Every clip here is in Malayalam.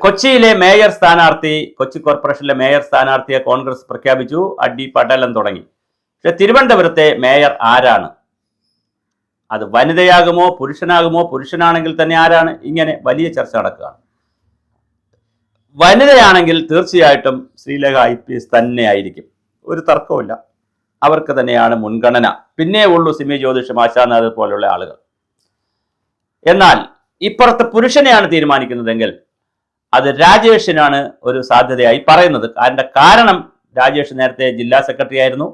കൊച്ചിയിലെ മേയർ സ്ഥാനാർത്ഥി, കൊച്ചി കോർപ്പറേഷനിലെ മേയർ സ്ഥാനാർത്ഥിയെ കോൺഗ്രസ് പ്രഖ്യാപിച്ചു. അടി പടലം തുടങ്ങി. പക്ഷെ തിരുവനന്തപുരത്തെ മേയർ ആരാണ്? അത് വനിതയാകുമോ പുരുഷനാകുമോ? പുരുഷനാണെങ്കിൽ തന്നെ ആരാണ്? ഇങ്ങനെ വലിയ ചർച്ച നടക്കുകയാണ്. വനിതയാണെങ്കിൽ തീർച്ചയായിട്ടും ശ്രീലേഖ IPS തന്നെ ആയിരിക്കും, ഒരു തർക്കവുമില്ല. അവർക്ക് തന്നെയാണ് മുൻഗണന. പിന്നെ ഉള്ളൂ സിമി ജ്യോതിഷ്, ആശാനാഥ് പോലുള്ള ആളുകൾ. എന്നാൽ ഇപ്പുറത്ത് പുരുഷനെയാണ് തീരുമാനിക്കുന്നതെങ്കിൽ അത് രാജേഷിനാണ് ഒരു സാധ്യതയായി പറയുന്നത്. അതിൻ്റെ കാരണം രാജേഷ് നേരത്തെ ജില്ലാ സെക്രട്ടറി ആയിരുന്നു.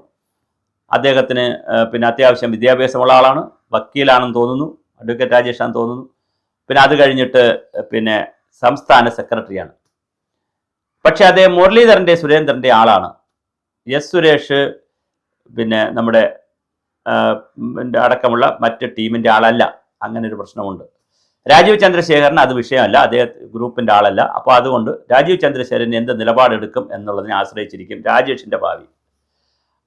അദ്ദേഹത്തിന് പിന്നെ അത്യാവശ്യം വിദ്യാഭ്യാസമുള്ള ആളാണ്, വക്കീലാണെന്ന് തോന്നുന്നു, അഡ്വക്കേറ്റ് രാജേഷാണെന്ന് തോന്നുന്നു. പിന്നെ അത് കഴിഞ്ഞിട്ട് പിന്നെ സംസ്ഥാന സെക്രട്ടറിയാണ്. പക്ഷെ അദ്ദേഹം മുരളീധരൻ്റെ സുരേന്ദ്രൻ്റെ ആളാണ്. എസ് സുരേഷ് പിന്നെ നമ്മുടെ അടക്കമുള്ള മറ്റ് ടീമിൻ്റെ ആളല്ല. അങ്ങനെ ഒരു പ്രശ്നമുണ്ട്. രാജീവ് ചന്ദ്രശേഖരൻ അത് വിഷയമല്ല, അദ്ദേഹം ഗ്രൂപ്പിൻ്റെ ആളല്ല. അപ്പോൾ അതുകൊണ്ട് രാജീവ് ചന്ദ്രശേഖരൻ എന്ത് നിലപാടെടുക്കും എന്നുള്ളതിനെ ആശ്രയിച്ചിരിക്കും രാജേഷിൻ്റെ ഭാവി.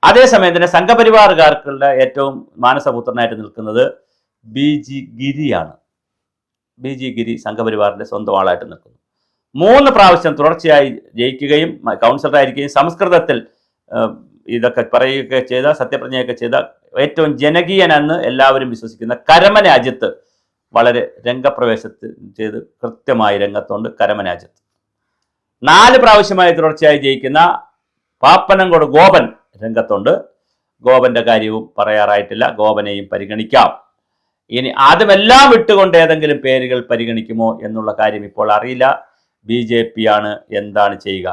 അതേസമയം തന്നെ സംഘപരിവാറുകാർക്കുള്ള ഏറ്റവും മാനസപുത്രനായിട്ട് നിൽക്കുന്നത് BG ഗിരിയാണ്. BG ഗിരി സംഘപരിവാറിൻ്റെ സ്വന്തം ആളായിട്ട് നിൽക്കുന്നു. 3 പ്രാവശ്യം തുടർച്ചയായി ജയിക്കുകയും കൗൺസിലറായിരിക്കുകയും സംസ്കൃതത്തിൽ ഇതൊക്കെ പറയുകയൊക്കെ ചെയ്ത, സത്യപ്രതിജ്ഞയൊക്കെ ചെയ്ത ഏറ്റവും ജനകീയനെന്ന് എല്ലാവരും വിശ്വസിക്കുന്ന കരമന അജിത്ത് വളരെ രംഗപ്രവേശത്തിൽ ചെയ്ത് കൃത്യമായി രംഗത്തുണ്ട്. കരമന അജിത്ത് 4 പ്രാവശ്യമായി തുടർച്ചയായി ജയിക്കുന്ന പാപ്പനംകോട് ഗോപൻ രംഗത്തുണ്ട്. ഗോപന്റെ കാര്യവും പറയാറായിട്ടില്ല, ഗോപനെയും പരിഗണിക്കാം. ഇനി അതുമെല്ലാം വിട്ടുകൊണ്ട് ഏതെങ്കിലും പേരുകൾ പരിഗണിക്കുമോ എന്നുള്ള കാര്യം ഇപ്പോൾ അറിയില്ല. BJP ആണ് എന്താണ് ചെയ്യുക?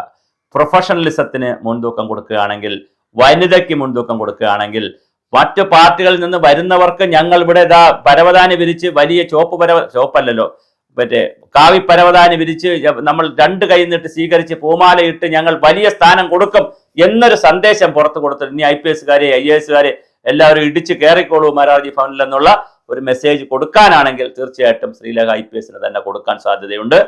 പ്രൊഫഷണലിസത്തിന് മുൻതൂക്കം കൊടുക്കുകയാണെങ്കിൽ, വനിതയ്ക്ക് മുൻതൂക്കം കൊടുക്കുകയാണെങ്കിൽ, മറ്റു പാർട്ടികളിൽ നിന്ന് വരുന്നവർക്ക് ഞങ്ങൾ ഇവിടെ പരവതാനി വിരിച്ച് വലിയ ചോപ്പല്ലല്ലോ മറ്റേ കാവി പരവതാനി വിരിച്ച് നമ്മൾ 2 കൈ നീട്ട് സ്വീകരിച്ച് പൂമാലയിട്ട് ഞങ്ങൾ വലിയ സ്ഥാനം കൊടുക്കും എന്നൊരു സന്ദേശം പുറത്തു കൊടുത്തിട്ട് ഇനി IPSകാരെ IASകാരെ എല്ലാവരും ഇടിച്ച് കയറിക്കോളൂ മരാർജി ഭവനിൽ എന്നുള്ള ഒരു മെസ്സേജ് കൊടുക്കാനാണെങ്കിൽ തീർച്ചയായിട്ടും ശ്രീലേഖ IPSന് തന്നെ കൊടുക്കാൻ സാധ്യതയുണ്ട്.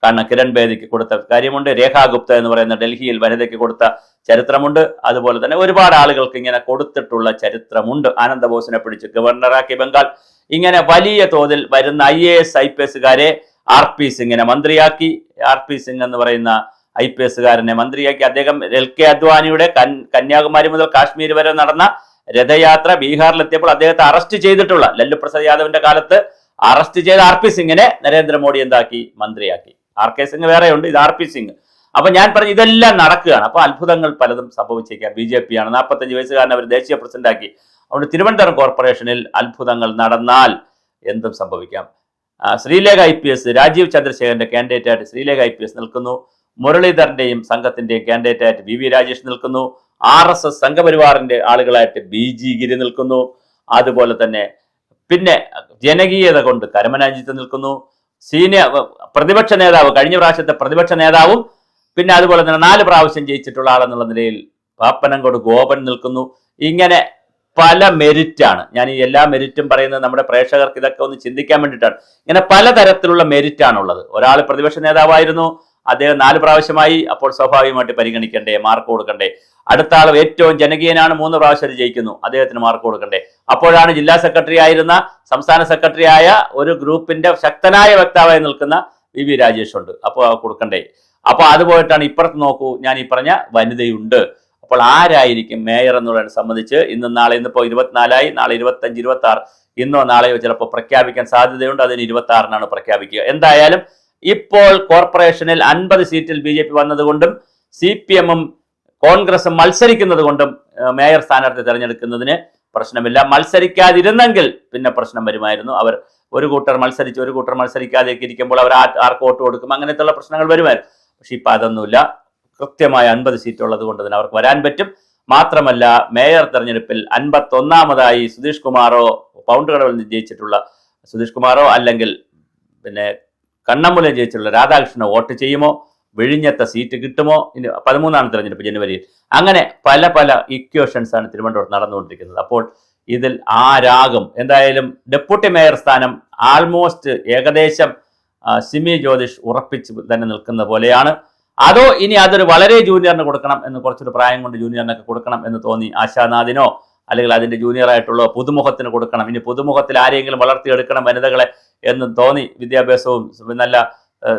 കാരണം കിരൺ ബേദിക്ക് കൊടുത്ത കാര്യമുണ്ട്, രേഖാ ഗുപ്ത എന്ന് പറയുന്ന ഡൽഹിയിൽ വനിതയ്ക്ക് കൊടുത്ത ചരിത്രമുണ്ട്. അതുപോലെ തന്നെ ഒരുപാട് ആളുകൾക്ക് ഇങ്ങനെ കൊടുത്തിട്ടുള്ള ചരിത്രമുണ്ട്. ആനന്ദബോസിനെ പിടിച്ച് ഗവർണറാക്കി ബംഗാൾ. ഇങ്ങനെ വലിയ തോതിൽ വരുന്ന IAS IPSകാരെ RP സിംഗിനെ മന്ത്രിയാക്കി. RP സിംഗ് എന്ന് പറയുന്ന IPSകാരനെ മന്ത്രിയാക്കി. അദ്ദേഹം LK അദ്വാനിയുടെ കന്യാകുമാരി മുതൽ കാശ്മീർ വരെ നടന്ന രഥയാത്ര ബീഹാറിലെത്തിയപ്പോൾ അദ്ദേഹത്തെ അറസ്റ്റ് ചെയ്തിട്ടുള്ള ലല്ലു പ്രസാദ് യാദവിന്റെ കാലത്ത് അറസ്റ്റ് ചെയ്ത RP സിംഗിനെ നരേന്ദ്രമോദി എന്താക്കി? മന്ത്രിയാക്കി. RK സിംഗ് വേറെയുണ്ട്, ഇത് RP സിംഗ്. അപ്പൊ ഞാൻ പറഞ്ഞു ഇതെല്ലാം നടക്കുകയാണ്. അപ്പൊ അത്ഭുതങ്ങൾ പലതും സംഭവിച്ചേക്കാം. BJP ആണ് 45 വയസ്സുകാരൻ അവർ ദേശീയ പ്രസിഡന്റാക്കി. അതുകൊണ്ട് തിരുവനന്തപുരം കോർപ്പറേഷനിൽ അത്ഭുതങ്ങൾ നടന്നാൽ എന്തും സംഭവിക്കാം. ശ്രീലേഖ IPS രാജീവ് ചന്ദ്രശേഖരന്റെ കാൻഡിഡേറ്റായിട്ട് ശ്രീലേഖ IPS നിൽക്കുന്നു. മുരളീധരന്റെയും സംഘത്തിന്റെയും കാൻഡിഡേറ്റായിട്ട് VV രാജേഷ് നിൽക്കുന്നു. RSS സംഘപരിവാറിന്റെ ആളുകളായിട്ട് BG ഗിരി നിൽക്കുന്നു. അതുപോലെ തന്നെ പിന്നെ ജനകീയത കൊണ്ട് കരമന അജിത്ത് നിൽക്കുന്നു. സീനിയർ പ്രതിപക്ഷ നേതാവ്, കഴിഞ്ഞ പ്രാവശ്യത്തെ പ്രതിപക്ഷ നേതാവും പിന്നെ അതുപോലെ തന്നെ 4 പ്രാവശ്യം ജയിച്ചിട്ടുള്ള ആളെന്നുള്ള നിലയിൽ പാപ്പനംകോട് ഗോപൻ നിൽക്കുന്നു. ഇങ്ങനെ പല മെരിറ്റാണ്. ഞാൻ ഈ എല്ലാ മെരിറ്റും പറയുന്നത് നമ്മുടെ പ്രേക്ഷകർക്ക് ഇതൊക്കെ ഒന്ന് ചിന്തിക്കാൻ വേണ്ടിയിട്ടാണ്. ഇങ്ങനെ പലതരത്തിലുള്ള മെരിറ്റാണുള്ളത്. ഒരാൾ പ്രതിപക്ഷ നേതാവായിരുന്നു, അദ്ദേഹം 4 പ്രാവശ്യമായി, അപ്പോൾ സ്വാഭാവികമായിട്ട് പരിഗണിക്കണ്ടേ, മാർക്ക് കൊടുക്കണ്ടേ. അടുത്ത ആൾ ഏറ്റവും ജനകീയനാണ്, 3 പ്രാവശ്യം ജയിക്കുന്നു, അദ്ദേഹത്തിന് മാർക്ക് കൊടുക്കണ്ടേ. അപ്പോഴാണ് ജില്ലാ സെക്രട്ടറി ആയിരുന്ന, സംസ്ഥാന സെക്രട്ടറി ആയ ഒരു ഗ്രൂപ്പിന്റെ ശക്തനായ വക്താവായി നിൽക്കുന്ന VV രാജേഷ് ഉണ്ട്, അപ്പോൾ കൊടുക്കണ്ടേ. അപ്പൊ അതുപോയിട്ടാണ് ഇപ്പുറത്ത് നോക്കൂ, ഞാൻ ഈ പറഞ്ഞ വനിതയുണ്ട്. അപ്പോൾ ആരായിരിക്കും മേയർ എന്നുള്ളതിനെ സംബന്ധിച്ച് ഇന്നിപ്പോ 24ആയി, നാളെ 25, 26, ഇന്നോ നാളെയോ ചിലപ്പോൾ പ്രഖ്യാപിക്കാൻ സാധ്യതയുണ്ട്. അതിന് 26-നാണ് പ്രഖ്യാപിക്കുക. എന്തായാലും ഇപ്പോൾ കോർപ്പറേഷനിൽ 50 സീറ്റിൽ BJP വന്നതുകൊണ്ടും CPM-ഉം കോൺഗ്രസും മത്സരിക്കുന്നത് കൊണ്ടും മേയർ സ്ഥാനാർത്ഥി തിരഞ്ഞെടുക്കുന്നതിന് പ്രശ്നമില്ല. മത്സരിക്കാതിരുന്നെങ്കിൽ പിന്നെ പ്രശ്നം വരുമായിരുന്നു. അവർ ഒരു കൂട്ടർ മത്സരിച്ച് ഒരു കൂട്ടർ മത്സരിക്കാതെയൊക്കെ ഇരിക്കുമ്പോൾ അവർ ആർക്ക് വോട്ട് കൊടുക്കും, അങ്ങനത്തെയുള്ള പ്രശ്നങ്ങൾ വരുമായിരുന്നു. പക്ഷെ ഇപ്പം അതൊന്നുമില്ല. കൃത്യമായ 50 സീറ്റ് ഉള്ളത് കൊണ്ട് തന്നെ അവർക്ക് വരാൻ പറ്റും. മാത്രമല്ല മേയർ തെരഞ്ഞെടുപ്പിൽ 51-ാമതായി സുധീഷ് കുമാറോ, പൗണ്ട് കടവിൽ നിന്ന് ജയിച്ചിട്ടുള്ള സുധീഷ് കുമാറോ അല്ലെങ്കിൽ പിന്നെ കണ്ണമ്പുല ജയിച്ചിട്ടുള്ള രാധാകൃഷ്ണനോ വോട്ട് ചെയ്യുമോ, വിഴിഞ്ഞത്തെ സീറ്റ് കിട്ടുമോ, ഇനി 13-ാം തെരഞ്ഞെടുപ്പ് ജനുവരിയിൽ. അങ്ങനെ പല ഇക്വേഷൻസ് ആണ് തിരുവനന്തപുരത്ത് നടന്നുകൊണ്ടിരിക്കുന്നത്. അപ്പോൾ ഇതിൽ ആരാകും? എന്തായാലും ഡെപ്യൂട്ടി മേയർ സ്ഥാനം ആൾമോസ്റ്റ് ഏകദേശം സിമി ജ്യോതിഷ് ഉറപ്പിച്ച് തന്നെ നിൽക്കുന്ന പോലെയാണ്. അതോ ഇനി അതൊരു വളരെ ജൂനിയറിന് കൊടുക്കണം എന്ന്, കുറച്ചൊരു പ്രായം കൊണ്ട് ജൂനിയറിനൊക്കെ കൊടുക്കണം എന്ന് തോന്നി ആശാനാഥിനോ അല്ലെങ്കിൽ അതിന്റെ ജൂനിയർ ആയിട്ടുള്ള പുതുമുഖത്തിന് കൊടുക്കണം, ഇനി പുതുമുഖത്തിൽ ആരെങ്കിലും വളർത്തിയെടുക്കണം വനിതകളെ എന്ന് തോന്നി, വിദ്യാഭ്യാസവും നല്ല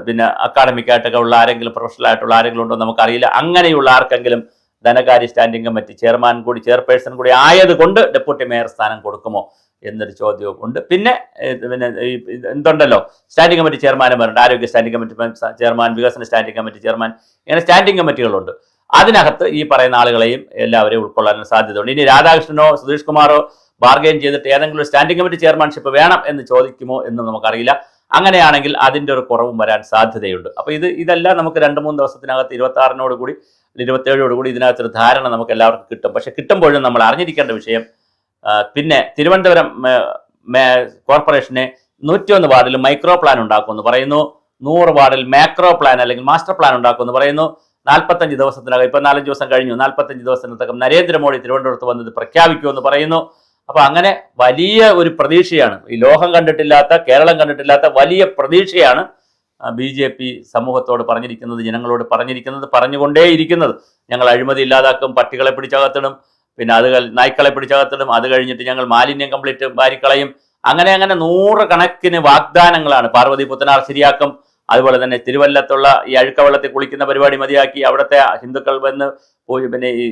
പിന്നെ അക്കാഡമിക് ആയിട്ടൊക്കെ ഉള്ള ആരെങ്കിലും പ്രൊഫഷണൽ ആയിട്ടുള്ള ആരെങ്കിലും ഉണ്ടോ നമുക്കറിയില്ല. അങ്ങനെയുള്ള ആർക്കെങ്കിലും ധനകാര്യ സ്റ്റാൻഡിംഗ് കമ്മിറ്റി ചെയർപേഴ്സൺ കൂടി ആയതുകൊണ്ട് ഡെപ്യൂട്ടി മേയർ സ്ഥാനം കൊടുക്കുമോ എന്നൊരു ചോദ്യവും ഉണ്ട്. പിന്നെ എന്തുണ്ടല്ലോ, സ്റ്റാൻഡിംഗ് കമ്മിറ്റി ചെയർമാൻമാരുണ്ട്, ആരോഗ്യ സ്റ്റാൻഡിംഗ് കമ്മിറ്റി ചെയർമാൻ, വികസന സ്റ്റാൻഡിംഗ് കമ്മിറ്റി ചെയർമാൻ, ഇങ്ങനെ സ്റ്റാൻഡിംഗ് കമ്മിറ്റികളുണ്ട്. അതിനകത്ത് ഈ പറയുന്ന ആളുകളെയും എല്ലാവരെയും ഉൾക്കൊള്ളാൻ സാധ്യതയുണ്ട്. ഇനി രാധാകൃഷ്ണനോ സുധീഷ് കുമാറോ ബാർഗെയിൻ ചെയ്തിട്ട് ഏതെങ്കിലും ഒരു സ്റ്റാൻഡിംഗ് കമ്മിറ്റി ചെയർമാൻഷിപ്പ് വേണം എന്ന് ചോദിക്കുമോ എന്ന് നമുക്കറിയില്ല. അങ്ങനെയാണെങ്കിൽ അതിൻ്റെ ഒരു കുറവും വരാൻ സാധ്യതയുണ്ട്. അപ്പോൾ ഇതെല്ലാം നമുക്ക് 2-3 ദിവസത്തിനകത്ത് 26 കൂടി 27 കൂടി ഇതിനകത്തൊരു ധാരണ നമുക്ക് എല്ലാവർക്കും കിട്ടും. പക്ഷെ കിട്ടുമ്പോഴും നമ്മൾ അറിഞ്ഞിരിക്കേണ്ട വിഷയം, പിന്നെ തിരുവനന്തപുരം കോർപ്പറേഷനെ 101 വാർഡിൽ മൈക്രോ പ്ലാൻ ഉണ്ടാക്കുമെന്ന് പറയുന്നു, 100 വാർഡിൽ മാക്രോ പ്ലാൻ അല്ലെങ്കിൽ മാസ്റ്റർ പ്ലാൻ ഉണ്ടാക്കുമെന്ന് പറയുന്നു. 45 ദിവസത്തിനകം, ഇപ്പം 4 ദിവസം കഴിഞ്ഞു, 45 ദിവസത്തിനകം നരേന്ദ്രമോദി തിരുവനന്തപുരത്ത് വന്നത് പ്രഖ്യാപിക്കുമെന്ന് പറയുന്നു. അപ്പൊ അങ്ങനെ വലിയ ഒരു പ്രതീക്ഷയാണ്, ഈ ലോകം കണ്ടിട്ടില്ലാത്ത, കേരളം കണ്ടിട്ടില്ലാത്ത വലിയ പ്രതീക്ഷയാണ് BJP സമൂഹത്തോട് പറഞ്ഞിരിക്കുന്നത്, ജനങ്ങളോട് പറഞ്ഞിരിക്കുന്നത്, പറഞ്ഞുകൊണ്ടേയിരിക്കുന്നത്. ഞങ്ങൾ അഴിമതി ഇല്ലാതാക്കും, പട്ടികളെ പിടിച്ചകത്തിടും, പിന്നെ നായ്ക്കളെ പിടിച്ചകത്തിടും, അത് കഴിഞ്ഞിട്ട് ഞങ്ങൾ മാലിന്യം കംപ്ലീറ്റ് വാരിക്കളയും, അങ്ങനെ 100 കണക്കിന് വാഗ്ദാനങ്ങളാണ്. പാർവതി പുത്തനാർ ശരിയാക്കും, അതുപോലെ തന്നെ തിരുവല്ലത്തുള്ള ഈ അഴുക്കവെള്ളത്തിൽ കുളിക്കുന്ന പരിപാടി മതിയാക്കി അവിടുത്തെ ഹിന്ദുക്കൾ വന്ന് പിന്നെ ഈ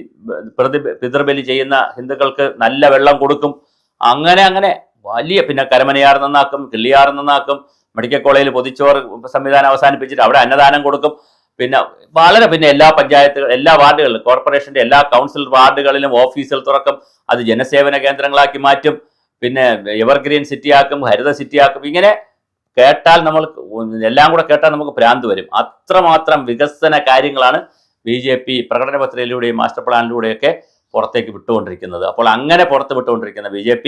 പിതൃബലി ചെയ്യുന്ന ഹിന്ദുക്കൾക്ക് നല്ല വെള്ളം കൊടുക്കും. അങ്ങനെ വലിയ, പിന്നെ കരമനയാർ നന്നാക്കും, കിള്ളിയാർ നന്നാക്കും, മെഡിക്കൽ കോളേജിൽ പൊതിച്ചോറ് സംവിധാനം അവസാനിപ്പിച്ചിട്ട് അവിടെ അന്നദാനം കൊടുക്കും. പിന്നെ എല്ലാ പഞ്ചായത്തുകൾ, എല്ലാ വാർഡുകളിലും, കോർപ്പറേഷന്റെ എല്ലാ കൗൺസിൽ വാർഡുകളിലും ഓഫീസുകൾ തുറക്കും, അത് ജനസേവന കേന്ദ്രങ്ങളാക്കി മാറ്റും, പിന്നെ എവർഗ്രീൻ സിറ്റിയാക്കും, ഹരിത സിറ്റിയാക്കും. ഇങ്ങനെ കേട്ടാൽ എല്ലാം കൂടെ കേട്ടാൽ നമുക്ക് ഭ്രാന്ത് വരും. അത്രമാത്രം വികസന കാര്യങ്ങളാണ് BJP പ്രകടന പത്രികയിലൂടെയും മാസ്റ്റർ പ്ലാനിലൂടെയൊക്കെ പുറത്തേക്ക് വിട്ടുകൊണ്ടിരിക്കുന്നത്. അപ്പോൾ അങ്ങനെ പുറത്ത് വിട്ടുകൊണ്ടിരിക്കുന്ന BJP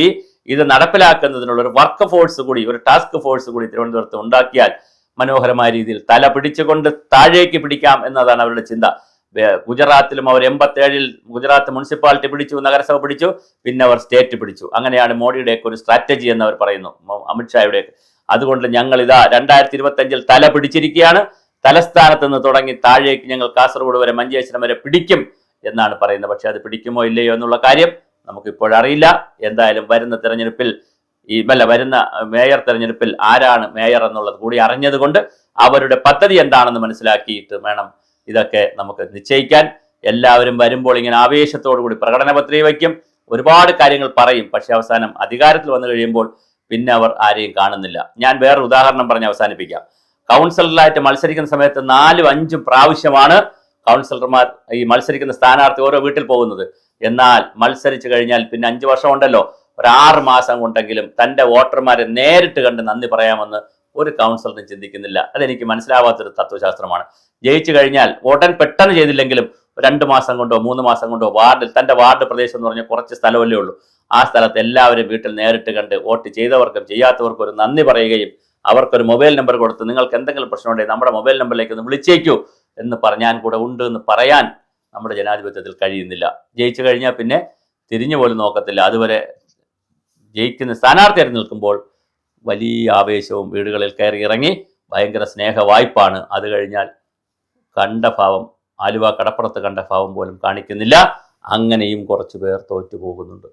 ഇത് നടപ്പിലാക്കുന്നതിനുള്ള ഒരു വർക്ക് ഫോഴ്സ് കൂടി, ഒരു ടാസ്ക് ഫോഴ്സ് കൂടി തിരുവനന്തപുരത്ത് ഉണ്ടാക്കിയാൽ മനോഹരമായ രീതിയിൽ തല പിടിച്ചുകൊണ്ട് താഴേക്ക് പിടിക്കാം എന്നതാണ് അവരുടെ ചിന്ത. ഗുജറാത്തിലും അവർ 87-ൽ ഗുജറാത്ത് മുനിസിപ്പാലിറ്റി പിടിച്ചു, നഗരസഭ പിടിച്ചു, പിന്നെ അവർ സ്റ്റേറ്റ് പിടിച്ചു. അങ്ങനെയാണ് മോഡിയുടെയൊക്കെ ഒരു സ്ട്രാറ്റജി എന്ന് അവർ പറയുന്നു, അമിത്ഷായുടെയൊക്കെ. അതുകൊണ്ട് ഞങ്ങൾ 2025-ൽ തല പിടിച്ചിരിക്കുകയാണ്. തലസ്ഥാനത്ത് നിന്ന് തുടങ്ങി താഴേക്ക് ഞങ്ങൾ കാസർഗോഡ് വരെ, മഞ്ചേശ്വരം വരെ പിടിക്കും എന്നാണ് പറയുന്നത്. പക്ഷെ അത് പിടിക്കുമോ ഇല്ലയോ എന്നുള്ള കാര്യം നമുക്കിപ്പോഴറിയില്ല. എന്തായാലും വരുന്ന തെരഞ്ഞെടുപ്പിൽ, വരുന്ന മേയർ തെരഞ്ഞെടുപ്പിൽ ആരാണ് മേയർ എന്നുള്ളത് കൂടി അറിഞ്ഞതുകൊണ്ട് അവരുടെ പദ്ധതി എന്താണെന്ന് മനസ്സിലാക്കിയിട്ട് വേണം ഇതൊക്കെ നമുക്ക് നിശ്ചയിക്കാൻ. എല്ലാവരും വരുമ്പോൾ ഇങ്ങനെ ആവേശത്തോടു കൂടി പ്രകടന പത്രിക വയ്ക്കും, ഒരുപാട് കാര്യങ്ങൾ പറയും, പക്ഷെ അവസാനം അധികാരത്തിൽ വന്നു കഴിയുമ്പോൾ പിന്നെ അവർ ആരെയും കാണുന്നില്ല. ഞാൻ വേറൊരു ഉദാഹരണം പറഞ്ഞ് അവസാനിപ്പിക്കാം. കൗൺസിലറായിട്ട് മത്സരിക്കുന്ന സമയത്ത് 4-5 പ്രാവശ്യമാണ് കൗൺസിലർമാർ, ഈ മത്സരിക്കുന്ന സ്ഥാനാർത്ഥി ഓരോ വീട്ടിൽ പോകുന്നത്. എന്നാൽ മത്സരിച്ചു കഴിഞ്ഞാൽ പിന്നെ 5 വർഷം ഉണ്ടല്ലോ, ഒരു 6 മാസം കൊണ്ടെങ്കിലും തൻ്റെ വോട്ടർമാരെ നേരിട്ട് കണ്ട് നന്ദി പറയാമെന്ന് ഒരു കൗൺസിലറും ചിന്തിക്കുന്നില്ല. അതെനിക്ക് മനസ്സിലാവാത്തൊരു തത്വശാസ്ത്രമാണ്. ജയിച്ചു കഴിഞ്ഞാൽ പെട്ടെന്ന് ചെയ്തില്ലെങ്കിലും 2 മാസം കൊണ്ടോ 3 മാസം കൊണ്ടോ തൻ്റെ വാർഡ് പ്രദേശം എന്ന് പറഞ്ഞാൽ കുറച്ച് സ്ഥലമല്ലേ ഉള്ളൂ, ആ സ്ഥലത്ത് എല്ലാവരും വീട്ടിൽ നേരിട്ട് കണ്ട് വോട്ട് ചെയ്തവർക്കും ചെയ്യാത്തവർക്കും ഒരു നന്ദി പറയുകയും അവർക്കൊരു മൊബൈൽ നമ്പർ കൊടുത്ത് നിങ്ങൾക്ക് എന്തെങ്കിലും പ്രശ്നമുണ്ടെങ്കിൽ നമ്മുടെ മൊബൈൽ നമ്പറിലേക്ക് ഒന്ന് വിളിച്ചേക്കൂ എന്ന് പറഞ്ഞാൽ കൂടെ ഉണ്ട് എന്ന് പറയാൻ നമ്മുടെ ജനാധിപത്യത്തിൽ കഴിയുന്നില്ല. ജയിച്ചു കഴിഞ്ഞാൽ പിന്നെ തിരിഞ്ഞു പോലും നോക്കത്തില്ല. അതുവരെ ജയിക്കുന്ന സ്ഥാനാർത്ഥിയായിട്ട് നിൽക്കുമ്പോൾ വലിയ ആവേശവും വീടുകളിൽ കയറി ഇറങ്ങി ഭയങ്കര സ്നേഹ വായ്പാണ്. അത് കഴിഞ്ഞാൽ കണ്ട ഭാവം, ആലുവ കടപ്പുറത്ത് കണ്ട ഭാവം പോലും കാണിക്കുന്നില്ല. അങ്ങനെയും കുറച്ച് പേർ തോറ്റു പോകുന്നുണ്ട്.